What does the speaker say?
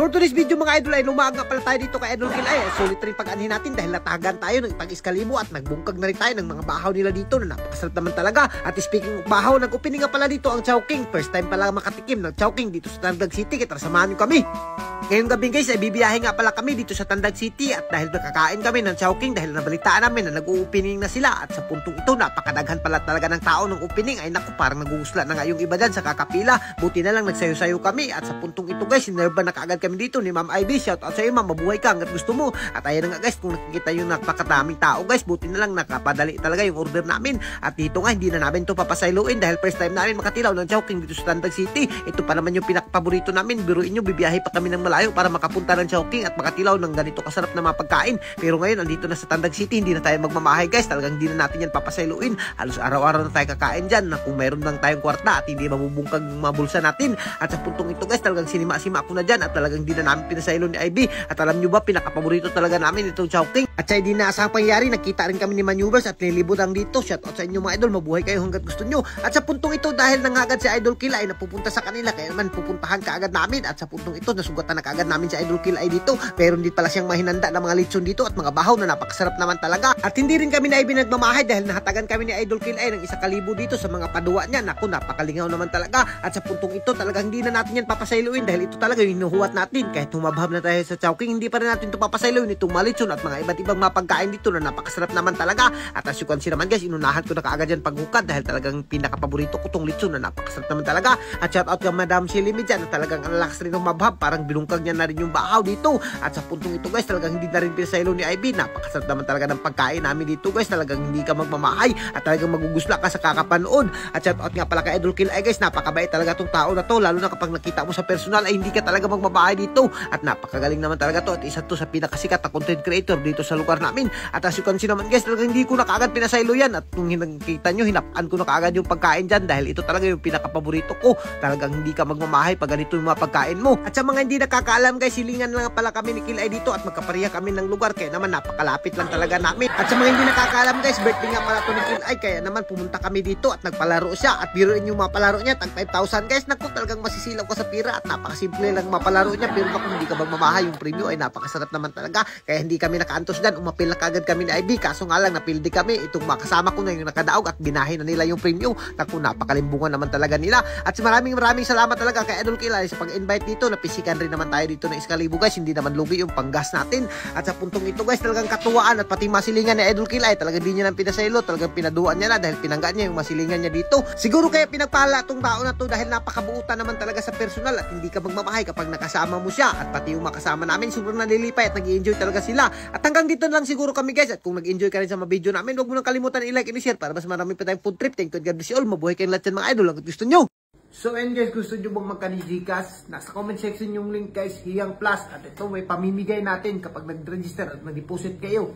For today's video mga idol ay lumaga pala tayo dito kay Idol Kilay. Sulit rin pag-anhin natin dahil natagan tayo ng pag-iskalibo at nagbungkag na rin tayo ng mga bahaw nila dito na napakasarap naman talaga. At speaking of bahaw, nag-opening nga pala dito ang Chowking. First time pala makatikim ng Chowking dito sa Tandag City. Kaya samahan nyo kami. Ngayong gabi guys ay bibiyahe nga pala kami dito sa Tandag City at dahil nakakain kami ng Chowking dahil nabalitaan namin na nag-opening na sila at sa puntong ito napakadaghan pala talaga ng tao ng opening ay naku parang nag-uusla na nga yung iba dyan sa kakapila. Buti na lang nagsayo-sayo kami at sa puntong ito guys sinerba na kaagad kami dito ni Ma'am Ivy. Shout out sa iyo ma'am, mabuhay ka hanggat gusto mo. At ayan na nga guys kung nakikita yung napakadaming tao guys, buti na lang nakapadali talaga yung order namin at dito nga hindi na namin to papasailuin dahil first time namin makatilaw ng Chowking dito sa Tandag City. Ito pa naman yung pinakapaborito namin. Biruin nyo bibiyahe pa kami ng malayo para makapunta ng Chowking at makatilaw ng ganito kasarap na mga pagkain. Pero ngayon andito na sa Tandag City, hindi na tayo magmamahay guys, talagang hindi na natin yan papasailuin. Halos araw-araw na tayo kakain dyan na kung mayroon lang tayong kwarta at hindi mabubungkag yung mga bulsa natin. At sa puntong ito guys talagang sinima-sima ako na dyan at talagang hindi na namin pinasailo ni Ivy. At alam nyo ba pinakapaborito talaga namin itong Chowking. At sa hindi na asang pangyari nakita rin kami ni Maneuvers at nilibot ang dito. Shout out sa inyo mga idol, mabuhay kayo hanggat gusto nyo. At sa puntong ito dahil nangagad si Idol Kilay na pupunta sa kanila kaya naman pupuntahan kaagad namin. At sa puntong ito nasugatan na kaagad namin si Idol Kilay dito. Meron din pala siyang mahinanda ng mga lechon dito at mga bahaw na napakasarap naman talaga. At hindi rin kami na ibinagmamahay dahil nahatagan kami ni Idol Kilay ng 1,000 dito sa mga paduwa niya. Naku, napakalingaw naman talaga. At sa puntong ito talagang hindi na natin yan papasailuin dahil ito talaga yung hinuhuwat natin. Kahit humabhab na tayo sa Chowking, hindi pa rin natin ito papasailuin. Itong malechon at mga iba't ibang mga pagkain dito na napakasarap naman talaga. At as you can see naman guys, inunahan ko na kaagad yan paghukad dahil talagang pinakapaborito ko tong lechon na napakasarap naman talaga. At shout out kay Madam Shilimi dyan na talagang ang lakas rin ng mabhab. Parang binungkag niya na rin yung bahaw dito. At sa puntong ito guys, talagang hindi na rin pinasailo ni Ivy. Napakasarap naman talaga ng pagkain namin dito guys. Talagang hindi ka magmamahay at talagang magugusla ka sa kakapanood. At shout out nga pala kay Idol Kilay guys, napakabait talaga tong tao na to. Lalo na kapag nakita mo sa personal ay hindi ka talaga magmamahay dito. At napakagaling naman talaga to. At isa to sa pinakasikat na content creator dito sa lugar namin. At as you can see naman guys, talagang hindi ko na kaagad pinasailo yan. At kung nakita nyo, hinapaan ko na kaagad yung pagkain dyan dahil ito talaga yung pinakapaborito ko. Talagang hindi ka magmamahay pag ganito yung mga pagkain mo. At sa mga hindi nakakaalam guys, silingan lang pala kami ni Kilay dito at magkapariya kami ng lugar kaya naman napakalapit lang talaga namin. At sa mga hindi nakakaalam guys, birthday nga pala to ni Kilay kaya naman pumunta kami dito at nagpalaro siya at biruin yung mga palaro niya tag 5,000 guys. Naku, talagang masisilaw ka sa pira at napakasimple lang mapalaro niya pero kung hindi ka magmamahay yung premyo ay napakasarap naman talaga kaya hindi kami nakaantos dyan. Umapil na kagad kami ni Ivy kaso nga lang napildi kami. Itong makasama ko na yung nakadaog at binahin na nila yung premyo. Naku, napakalimbungan naman talaga nila. At maraming salamat talaga kay Idol Kilay sa pag-invite dito. Napisikan rin naman tayo dito ng 1,000 guys. Hindi naman lugi yung panggas natin. At sa puntong ito guys, talagang katuwaan at pati masilingan ni Idol Kilay. Talagang di niya nang pinasaylo. Talagang pinaduan niya na dahil pinangga niya yung masilingan niya dito. Siguro kaya pinagpala tong tao na to dahil napakabuutan naman talaga sa personal at hindi ka magmamahay kapag nakasama mo siya. At pati yung makasama namin sobrang nalilipay at nag-i-enjoy talaga sila. At hanggang dito lang siguro kami guys. At kung nag-enjoy ka rin sa mga video namin, huwag mo nang kalimutan i-like and i-share para mas marami pa tayong food trip. Thank you, God bless you all. Mabuhay kayong lahat yan mga idol. Hanggang gusto nyo. So and guys, gusto nyo bang magka-Gcash? Nasa comment section yung link guys, Hiyang Plus. At ito may pamimigay natin kapag nag-register at nag-deposit kayo.